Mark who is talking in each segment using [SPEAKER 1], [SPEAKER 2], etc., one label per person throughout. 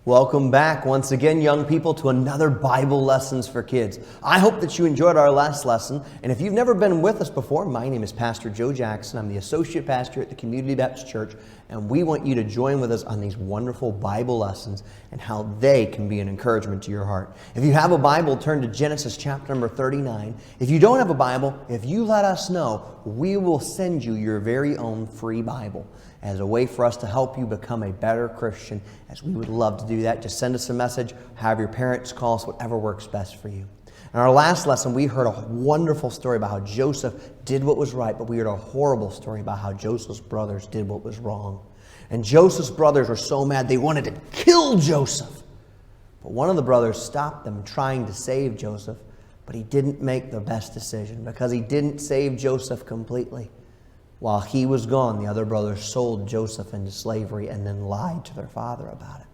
[SPEAKER 1] Welcome back once again, young people, to another Bible Lessons for Kids. I hope that you enjoyed our last lesson. And if you've never been with us before, my name is Pastor Joe Jackson. I'm the Associate Pastor at the Community Baptist Church. And we want you to join with us on these wonderful Bible lessons and how they can be an encouragement to your heart. If you have a Bible, turn to Genesis chapter number 39. If you don't have a Bible, if you let us know, we will send you your very own free Bible as a way for us to help you become a better Christian, as we would love to do that. Just send us a message, have your parents call us, whatever works best for you. In our last lesson, we heard a wonderful story about how Joseph did what was right, but we heard a horrible story about how Joseph's brothers did what was wrong. And Joseph's brothers were so mad they wanted to kill Joseph. But one of the brothers stopped them trying to save Joseph, but he didn't make the best decision because he didn't save Joseph completely. While he was gone, the other brothers sold Joseph into slavery and then lied to their father about it.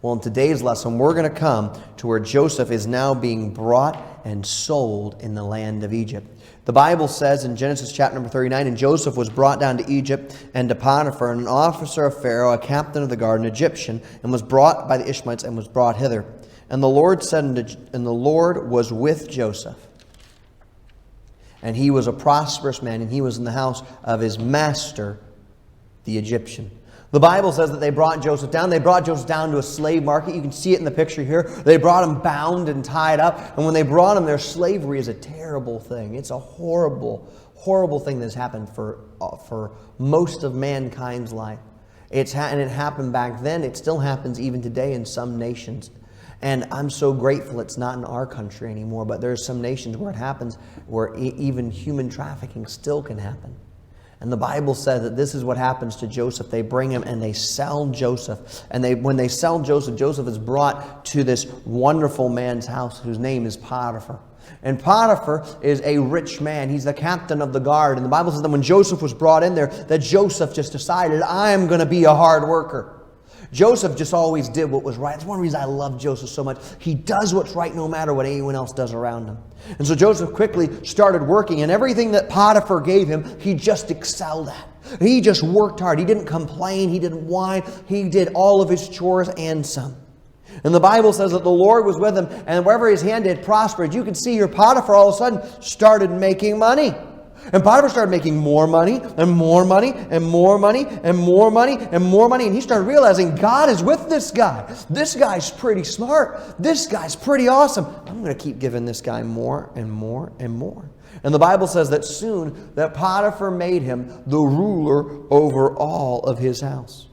[SPEAKER 1] Well, in today's lesson, we're going to come to where Joseph is now being brought and sold in the land of Egypt. The Bible says in Genesis chapter number 39, "And Joseph was brought down to Egypt and to Potiphar, an officer of Pharaoh, a captain of the guard, an Egyptian, and was brought by the Ishmaelites and was brought hither. And the Lord was with Joseph. And he was a prosperous man, and he was in the house of his master, the Egyptian." The Bible says that they brought Joseph down. They brought Joseph down to a slave market. You can see it in the picture here. They brought him bound and tied up. And when they brought him there, slavery is a terrible thing. It's a horrible, horrible thing that's happened for most of mankind's life. And it happened back then. It still happens even today in some nations. And I'm so grateful it's not in our country anymore, but there are some nations where it happens, where even human trafficking still can happen. And the Bible says that this is what happens to Joseph. They bring him and they sell Joseph. And when they sell Joseph, Joseph is brought to this wonderful man's house whose name is Potiphar. And Potiphar is a rich man. He's the captain of the guard. And the Bible says that when Joseph was brought in there, that Joseph just decided, I am going to be a hard worker. Joseph just always did what was right. That's one reason I love Joseph so much. He does what's right no matter what anyone else does around him. And so Joseph quickly started working, and everything that Potiphar gave him, he just excelled at. He just worked hard. He didn't complain. He didn't whine. He did all of his chores and some. And the Bible says that the Lord was with him, and wherever his hand had prospered, you can see here Potiphar all of a sudden started making money. And Potiphar started making more money and more money and more money and more money and more money. And he started realizing God is with this guy. This guy's pretty smart. This guy's pretty awesome. I'm going to keep giving this guy more and more and more. And the Bible says that soon that Potiphar made him the ruler over all of his house.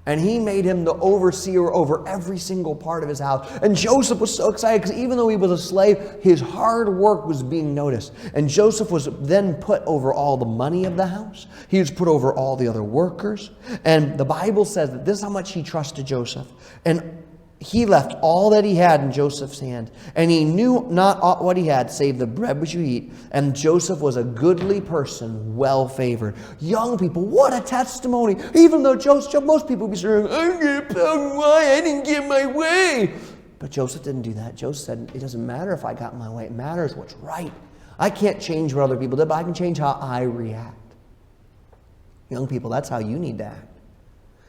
[SPEAKER 1] And he made him the overseer over every single part of his house. And Joseph was so excited because even though he was a slave, his hard work was being noticed. And Joseph was then put over all the money of the house. He was put over all the other workers. And the Bible says that this is how much he trusted Joseph. And he left all that he had in Joseph's hand. And he knew not what he had, save the bread which you eat. And Joseph was a goodly person, well favored. Young people, what a testimony. Even though most people would be saying, I didn't get my way. But Joseph didn't do that. Joseph said, it doesn't matter if I got my way. It matters what's right. I can't change what other people did, but I can change how I react. Young people, that's how you need to act.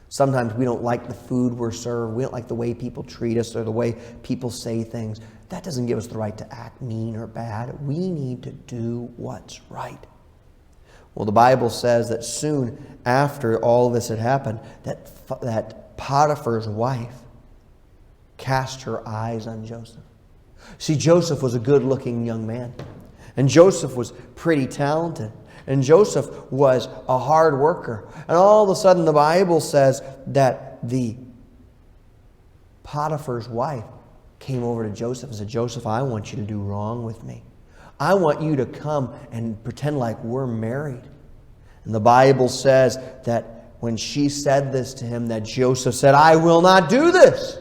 [SPEAKER 1] Sometimes we don't like the food we're served. We don't like the way people treat us or the way people say things. That doesn't give us the right to act mean or bad. We need to do what's right. Well, the Bible says that soon after all this had happened, that Potiphar's wife cast her eyes on Joseph. See, Joseph was a good-looking young man. And Joseph was pretty talented. And Joseph was a hard worker. And all of a sudden the Bible says that the Potiphar's wife came over to Joseph and said, Joseph, I want you to do wrong with me. I want you to come and pretend like we're married. And the Bible says that when she said this to him, that Joseph said, I will not do this.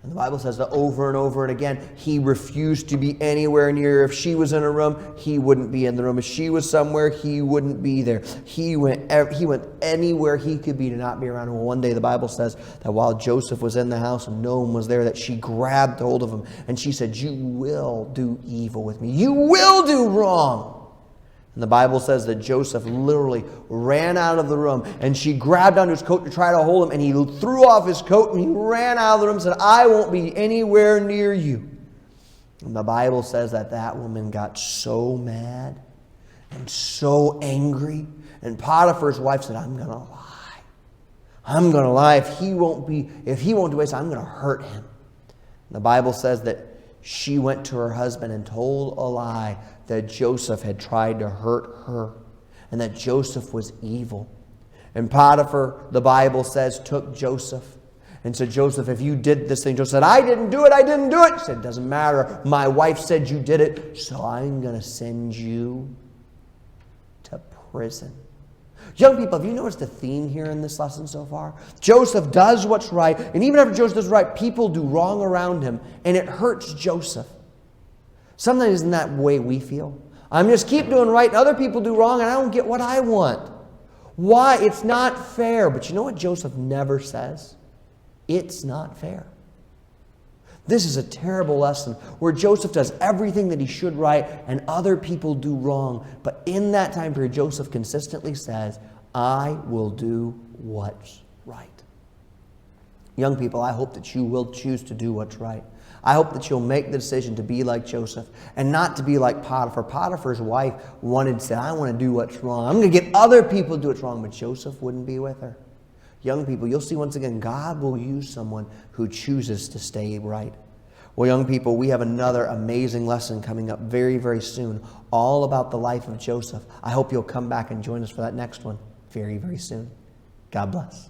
[SPEAKER 1] And the Bible says that over and over and again, he refused to be anywhere near her. If she was in a room, he wouldn't be in the room. If she was somewhere, he wouldn't be there. He went anywhere he could be to not be around her. Well, one day the Bible says that while Joseph was in the house and no one was there, that she grabbed hold of him and she said, you will do evil with me. You will do wrong. And the Bible says that Joseph literally ran out of the room, and she grabbed onto his coat to try to hold him, and he threw off his coat and he ran out of the room and said, "I won't be anywhere near you." And the Bible says that that woman got so mad and so angry. And Potiphar's wife said, "I'm going to lie. I'm going to lie. If he won't do it, I'm going to hurt him." And the Bible says that she went to her husband and told a lie that Joseph had tried to hurt her and that Joseph was evil. And Potiphar, the Bible says, took Joseph and said, "Joseph, if you did this thing," Joseph said, "I didn't do it. I didn't do it." He said, "It doesn't matter. My wife said you did it, so I'm going to send you to prison." Young people, have you noticed the theme here in this lesson so far? Joseph does what's right, and even after Joseph does right, people do wrong around him, and it hurts Joseph. Sometimes isn't that the way we feel? I'm just keep doing right, and other people do wrong, and I don't get what I want. Why? It's not fair. But you know what Joseph never says? It's not fair. This is a terrible lesson where Joseph does everything that he should right and other people do wrong. But in that time period, Joseph consistently says, "I will do what's right." Young people, I hope that you will choose to do what's right. I hope that you'll make the decision to be like Joseph and not to be like Potiphar. Potiphar's wife wanted to say, "I want to do what's wrong. I'm going to get other people to do what's wrong," but Joseph wouldn't be with her. Young people, you'll see once again, God will use someone who chooses to stay right. Well, young people, we have another amazing lesson coming up very, very soon, all about the life of Joseph. I hope you'll come back and join us for that next one very, very soon. God bless.